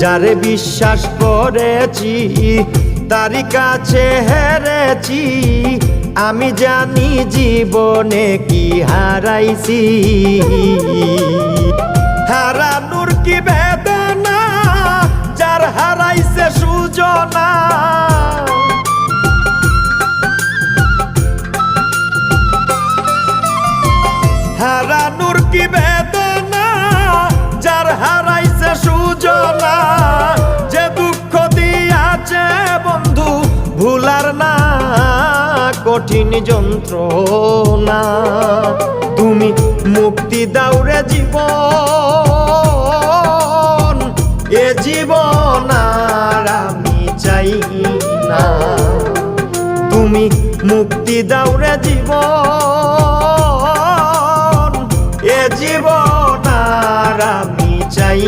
যারে বিশ্বাস করেছি তারি কাছে হেরেছি, আমি জানি জীবনে কি হারাইছি। হারানোর কি বেদনা, যার হারাইছে সুজনা। হারানোর কি বেদনা, যার হারাইছে সুজনা। যে দুঃখ দিয়াছে বন্ধু ভুলার না কঠিন যন্ত্রণা। তুমি মুক্তি দাও রে জীবন, এ জীবন আর আমি চাই না। তুমি মুক্তি দাও রে জীবন, এ জীবন আর আমি চাই